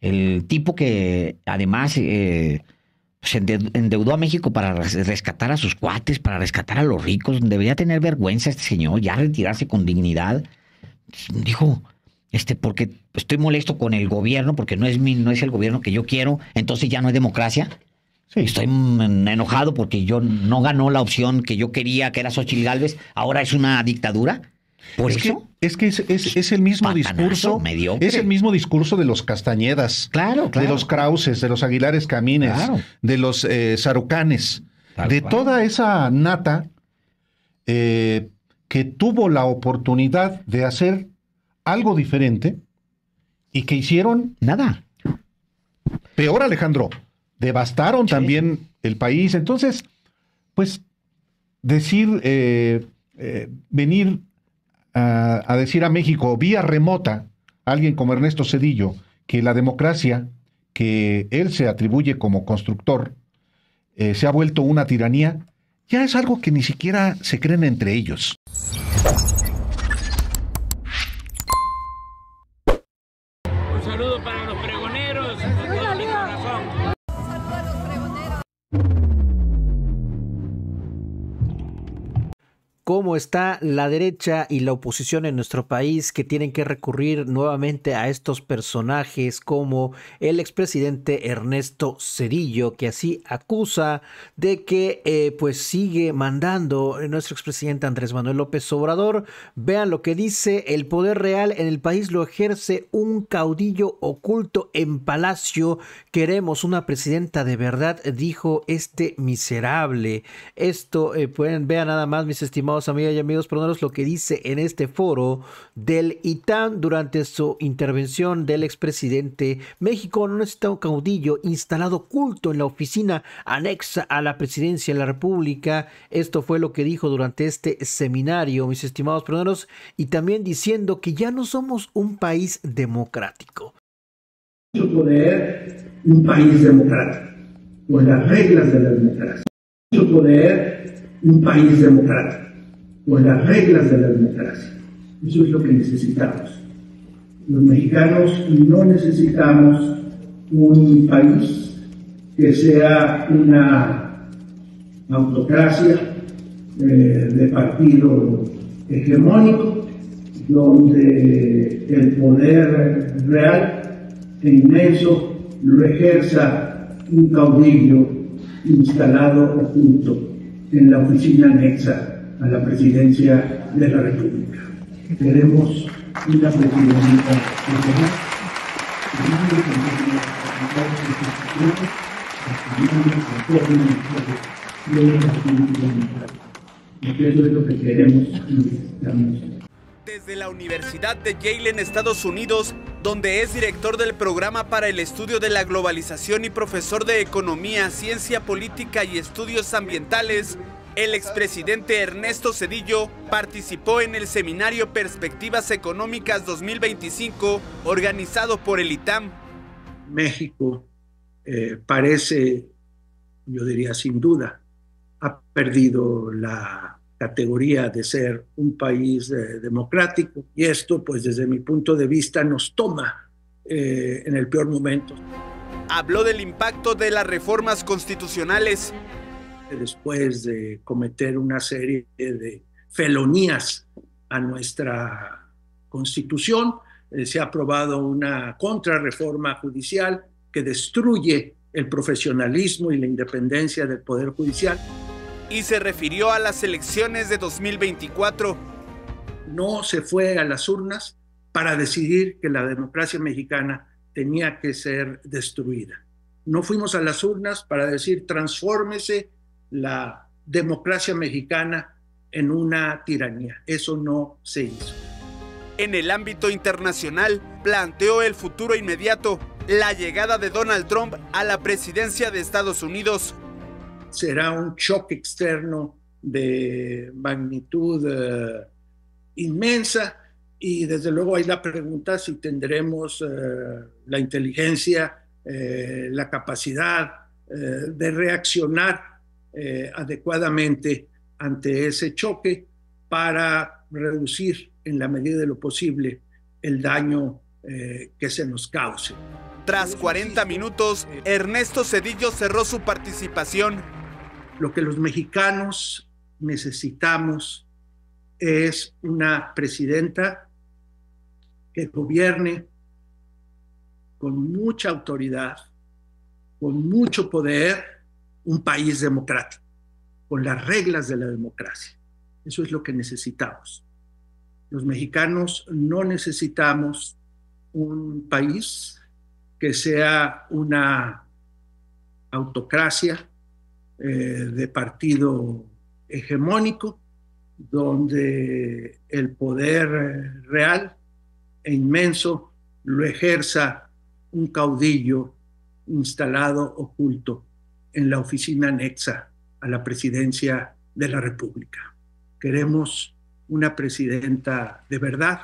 El tipo que además se endeudó a México para rescatar a sus cuates, para rescatar a los ricos. Debería tener vergüenza este señor, ya retirarse con dignidad. Dijo, porque estoy molesto con el gobierno, porque no es el gobierno que yo quiero, entonces ya no hay democracia. Sí, Estoy enojado porque yo no ganó la opción que yo quería, que era Xochitl Gálvez, ahora es una dictadura. Por eso, es el mismo patanazo, discurso, es el mediocre. mismo discurso de los Castañedas, Claro, de los claro, Krauses, de los Aguilares Camines, claro, de los Sarucanes, tal de cual. toda esa nata eh, que tuvo la oportunidad de hacer algo diferente y que hicieron Nada. peor, Alejandro. Devastaron Sí. también el país. Entonces, pues decir, venir a decir a México vía remota, alguien como Ernesto Zedillo, que la democracia que él se atribuye como constructor se ha vuelto una tiranía, ya es algo que ni siquiera se creen entre ellos. Un saludo para los pregoneros, con todo mi corazón. Cómo está la derecha y la oposición en nuestro país, que tienen que recurrir nuevamente a estos personajes como el expresidente Ernesto Zedillo, que así acusa de que pues sigue mandando nuestro expresidente Andrés Manuel López Obrador. Vean lo que dice: el poder real en el país lo ejerce un caudillo oculto en palacio. Queremos una presidenta de verdad, dijo este miserable. Esto vean nada más, mis estimados amigas y amigos peruanos, lo que dice en este foro del ITAM durante su intervención del expresidente. México no necesita un caudillo instalado oculto en la oficina anexa a la presidencia de la República. Esto fue lo que dijo durante este seminario, mis estimados peruanos, y también diciendo que ya no somos un país democrático. Poder un país democrático, con las reglas de la democracia. Poder un país democrático, con las reglas de la democracia. Eso es lo que necesitamos. Los mexicanos no necesitamos un país que sea una autocracia de partido hegemónico, donde el poder real e inmenso lo ejerza un caudillo instalado oculto en la oficina anexa a la presidencia de la República. Queremos una presidenta que eso es lo que queremos y necesitamos. Desde la Universidad de Yale en Estados Unidos, donde es director del programa para el estudio de la globalización y profesor de Economía, Ciencia Política y Estudios Ambientales, el expresidente Ernesto Zedillo participó en el seminario Perspectivas Económicas 2025, organizado por el ITAM. México parece, yo diría sin duda, ha perdido la categoría de ser un país democrático, y esto, pues desde mi punto de vista, nos toma en el peor momento. Habló del impacto de las reformas constitucionales. Después de cometer una serie de felonías a nuestra Constitución, se ha aprobado una contrarreforma judicial que destruye el profesionalismo y la independencia del Poder Judicial. Y se refirió a las elecciones de 2024. No se fue a las urnas para decidir que la democracia mexicana tenía que ser destruida. No fuimos a las urnas para decir transfórmese la democracia mexicana en una tiranía. Eso no se hizo. En el ámbito internacional, planteó el futuro inmediato, la llegada de Donald Trump a la presidencia de Estados Unidos. Será un choque externo de magnitud inmensa, y desde luego hay la pregunta si tendremos la inteligencia, la capacidad de reaccionar adecuadamente ante ese choque para reducir en la medida de lo posible el daño que se nos cause. Tras 40 minutos, Ernesto Zedillo cerró su participación. Lo que los mexicanos necesitamos es una presidenta que gobierne con mucha autoridad, con mucho poder, un país democrático, con las reglas de la democracia. Eso es lo que necesitamos. Los mexicanos no necesitamos un país que sea una autocracia de partido hegemónico, donde el poder real e inmenso lo ejerza un caudillo instalado oculto en la oficina anexa a la presidencia de la República. Queremos una presidenta de verdad,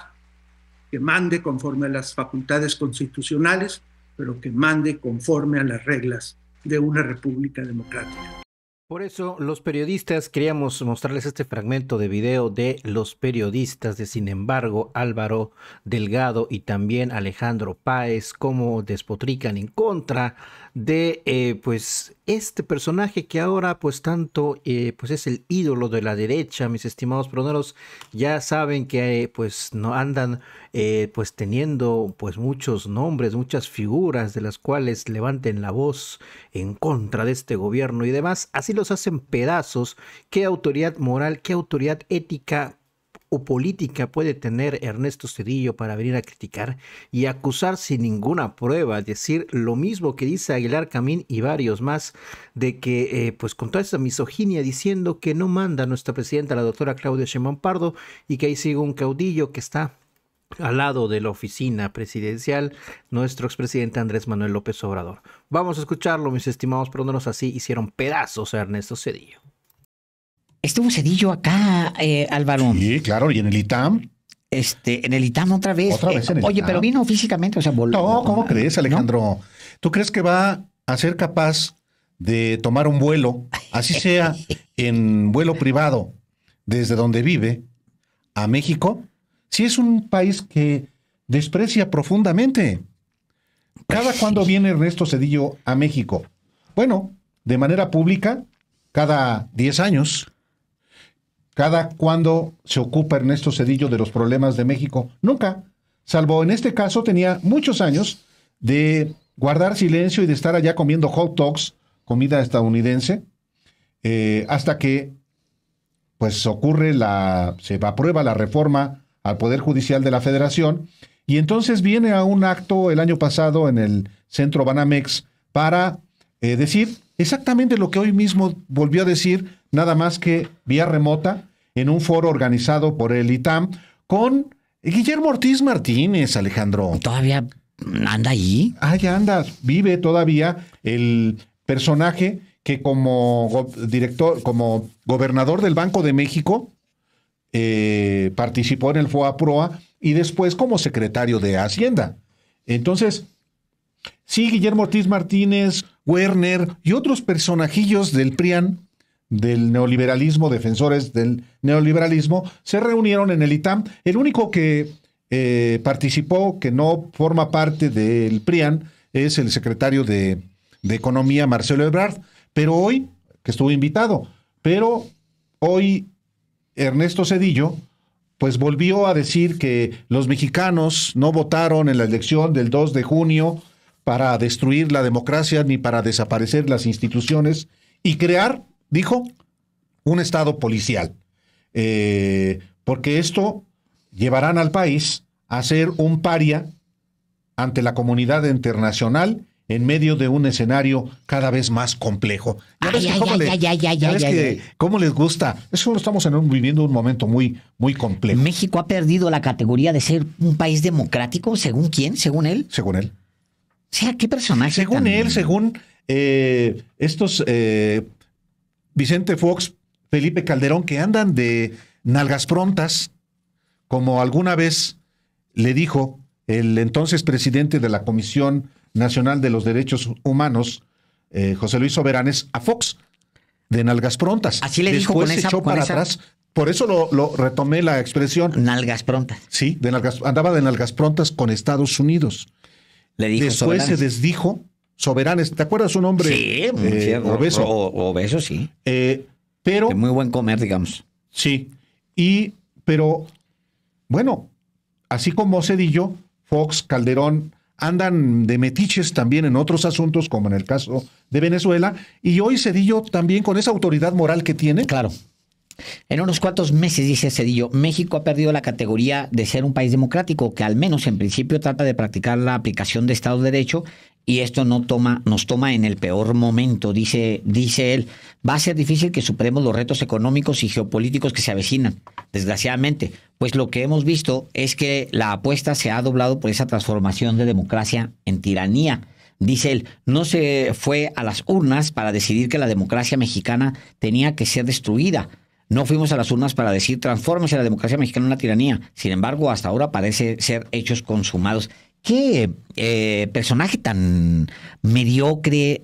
que mande conforme a las facultades constitucionales, pero que mande conforme a las reglas de una república democrática. Por eso los periodistas queríamos mostrarles este fragmento de video de los periodistas de Sin embargo, Álvaro Delgado y también Alejandro Páez, cómo despotrican en contra de pues este personaje que ahora pues tanto pues es el ídolo de la derecha. Mis estimados proneros, ya saben que pues no andan pues teniendo pues muchos nombres, muchas figuras de las cuales levanten la voz en contra de este gobierno y demás. Así los hacen pedazos. ¿Qué autoridad moral, qué autoridad ética o política puede tener Ernesto Zedillo para venir a criticar y acusar sin ninguna prueba, decir lo mismo que dice Aguilar Camín y varios más, de que pues con toda esa misoginia diciendo que no manda nuestra presidenta, la doctora Claudia Sheinbaum Pardo, y que ahí sigue un caudillo que está al lado de la oficina presidencial, nuestro expresidente Andrés Manuel López Obrador? Vamos a escucharlo, mis estimados proneros. Así hicieron pedazos a Ernesto Zedillo. Estuvo Zedillo acá, Álvaro. Sí, claro, y en el ITAM. En el ITAM otra vez. En el oye, ITAM. pero vino físicamente, o sea, No, ¿cómo crees, Alejandro? ¿No? ¿Tú crees que va a ser capaz de tomar un vuelo, así sea en vuelo privado, desde donde vive, a México? Si es un país que desprecia profundamente. ¿Cada cuándo viene Ernesto Zedillo a México? Bueno, de manera pública, cada 10 años. ¿Cada cuándo se ocupa Ernesto Zedillo de los problemas de México? Nunca. Salvo en este caso tenía muchos años de guardar silencio y de estar allá comiendo hot dogs, comida estadounidense, hasta que pues se aprueba la reforma al Poder Judicial de la Federación, y entonces viene a un acto el año pasado en el Centro Banamex para decir exactamente lo que hoy mismo volvió a decir, nada más que vía remota, en un foro organizado por el ITAM, con Guillermo Ortiz Martínez, Alejandro. ¿Todavía anda ahí? Ah, ya anda, vive todavía el personaje que como gobernador del Banco de México participó en el FOAPROA y después como secretario de Hacienda. Entonces, sí, Guillermo Ortiz Martínez, Werner y otros personajillos del PRIAN, del neoliberalismo, defensores del neoliberalismo, se reunieron en el ITAM. El único que participó, que no forma parte del PRIAN, es el secretario de Economía, Marcelo Ebrard, pero hoy, que estuvo invitado, pero hoy Ernesto Zedillo pues volvió a decir que los mexicanos no votaron en la elección del 2 de junio para destruir la democracia ni para desaparecer las instituciones y crear, dijo, un estado policial. Porque esto llevarán al país a ser un paria ante la comunidad internacional en medio de un escenario cada vez más complejo. ¿Cómo les gusta? Eso estamos viviendo un momento muy, muy complejo. ¿México ha perdido la categoría de ser un país democrático? ¿Según quién? ¿Según él? Según él. O sea, ¿qué personaje? Según él, según estos Vicente Fox, Felipe Calderón, que andan de nalgas prontas, como alguna vez le dijo el entonces presidente de la Comisión Nacional de los Derechos Humanos, José Luis Soberanes, a Fox, de nalgas prontas. Así le dijo Después con se esa, echó con para esa, atrás Por eso lo retomé la expresión. Nalgas prontas. Sí, andaba de nalgas prontas con Estados Unidos. Le dijo Después soberanas. se desdijo Soberanes. ¿Te acuerdas un hombre Sí, obeso? Obeso, sí. Pero De muy buen comer, digamos. sí, pero bueno, así como Zedillo, Fox, Calderón andan de metiches también en otros asuntos, como en el caso de Venezuela, y hoy Zedillo también con esa autoridad moral que tiene. Claro. En unos cuantos meses, dice Zedillo, México ha perdido la categoría de ser un país democrático, que al menos en principio trata de practicar la aplicación de Estado de Derecho, y esto nos toma en el peor momento, dice él. Va a ser difícil que superemos los retos económicos y geopolíticos que se avecinan, desgraciadamente, pues lo que hemos visto es que la apuesta se ha doblado por esa transformación de democracia en tiranía. Dice él, no se fue a las urnas para decidir que la democracia mexicana tenía que ser destruida. No fuimos a las urnas para decir transfórmese la democracia mexicana en una tiranía. Sin embargo, hasta ahora parece ser hechos consumados. Qué personaje tan mediocre,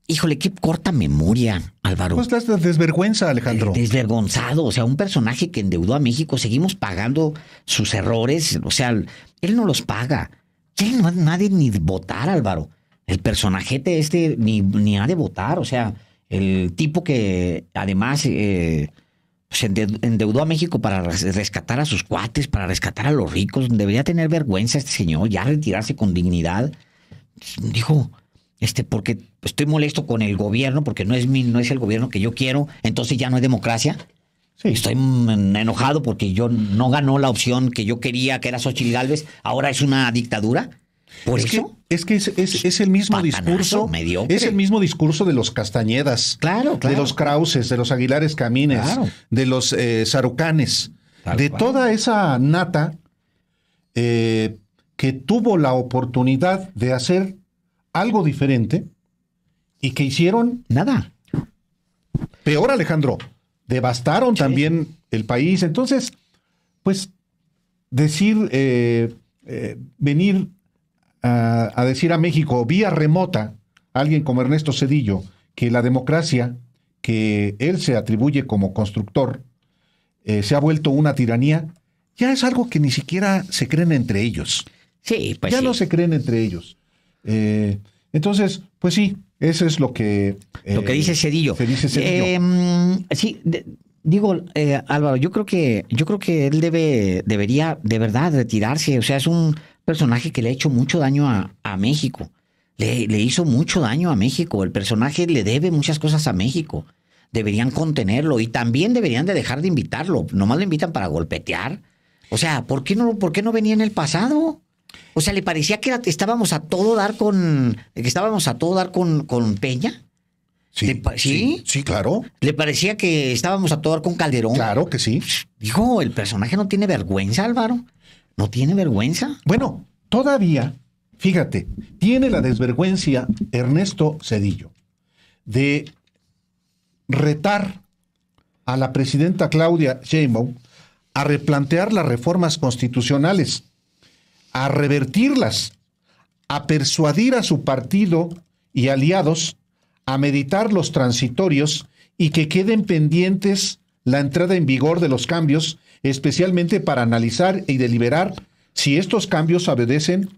híjole, qué corta memoria, Álvaro. Pues estás de desvergüenza, Alejandro. Desvergonzado, o sea, un personaje que endeudó a México, seguimos pagando sus errores, o sea, él no los paga. Ya no ha nadie ni votar, Álvaro. El personajete ni ha de votar, o sea, el tipo que además se endeudó a México para rescatar a sus cuates, para rescatar a los ricos. Debería tener vergüenza este señor, ya retirarse con dignidad. Dijo, porque estoy molesto con el gobierno, porque no es el gobierno que yo quiero, entonces ya no hay democracia. Sí. Estoy enojado porque yo no ganó la opción que yo quería, que era Xochitl Gálvez, ahora es una dictadura. ¿Por eso? Es el mismo discurso. Mediocre. Es el mismo discurso de los Castañedas. Claro. De los Krauses, de los Aguilares Camines, Claro. de los Sarucanes, Tal de cual. toda esa nata que tuvo la oportunidad de hacer algo diferente y que hicieron Nada. peor, Alejandro. Devastaron también el país. Entonces, pues, venir a decir a México vía remota, alguien como Ernesto Zedillo, que la democracia que él se atribuye como constructor se ha vuelto una tiranía, ya es algo que ni siquiera se creen entre ellos. Sí, pues ya sí. no se creen entre ellos. Entonces, pues sí, eso es lo que dice Zedillo. se dice Zedillo. Sí, digo, Álvaro, yo creo que él debería de verdad retirarse. O sea, es un personaje que le ha hecho mucho daño a México. Le hizo mucho daño a México. El personaje le debe muchas cosas a México. Deberían contenerlo y también deberían de dejar de invitarlo. Nomás lo invitan para golpetear. O sea, ¿por qué no venía en el pasado? O sea, ¿le parecía que estábamos a todo dar con Peña? Sí, claro. ¿Le parecía que estábamos a todo dar con Calderón? Claro que sí. Dijo, el personaje no tiene vergüenza, Álvaro. ¿No tiene vergüenza? Bueno, todavía, fíjate, tiene la desvergüenza Ernesto Zedillo de retar a la presidenta Claudia Sheinbaum a replantear las reformas constitucionales, a revertirlas, a persuadir a su partido y aliados a meditar los transitorios y que queden pendientes la entrada en vigor de los cambios, especialmente para analizar y deliberar si estos cambios obedecen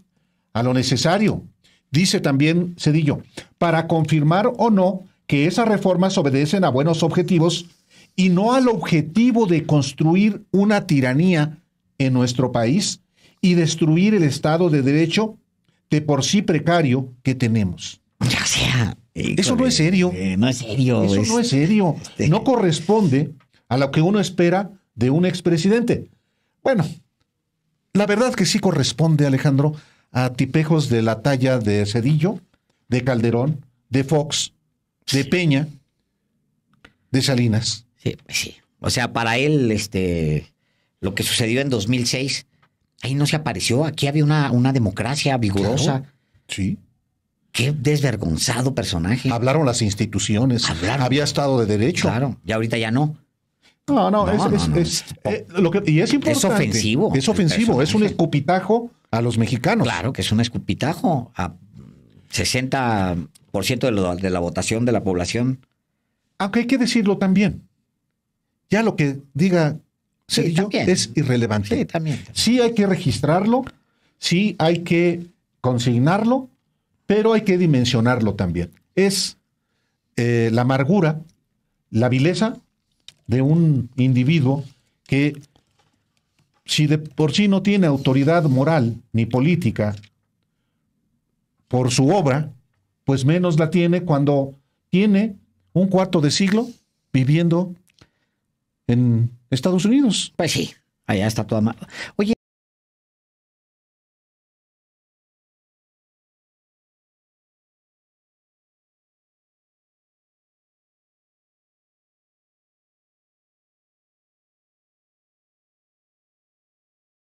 a lo necesario. Dice también Zedillo, para confirmar o no que esas reformas obedecen a buenos objetivos y no al objetivo de construir una tiranía en nuestro país y destruir el Estado de Derecho de por sí precario que tenemos. Ya sea. Eso no es serio. No es serio. Eso no es serio. No corresponde a lo que uno espera de un expresidente. Bueno, la verdad que sí corresponde, Alejandro, a tipejos de la talla de Zedillo, de Calderón, de Fox, de Peña, de Salinas. Sí, pues sí. O sea, para él, lo que sucedió en 2006, ahí no se apareció. Aquí había una democracia vigorosa. Claro, sí. Qué desvergonzado personaje. Hablaron las instituciones. Hablaron. Había Estado de Derecho. Claro, y ahorita ya no. Y es importante. Es ofensivo. Es ofensivo, es un escupitajo a los mexicanos. Claro que es un escupitajo a 60 de la votación de la población. Aunque hay que decirlo también. Ya lo que diga Cedillo también. es irrelevante. Sí, también. Sí hay que registrarlo, sí hay que consignarlo, pero hay que dimensionarlo también. Es la amargura, la vileza de un individuo que, si de por sí no tiene autoridad moral ni política por su obra, pues menos la tiene cuando tiene un cuarto de siglo viviendo en Estados Unidos. Pues sí, allá está toda mal. Oye,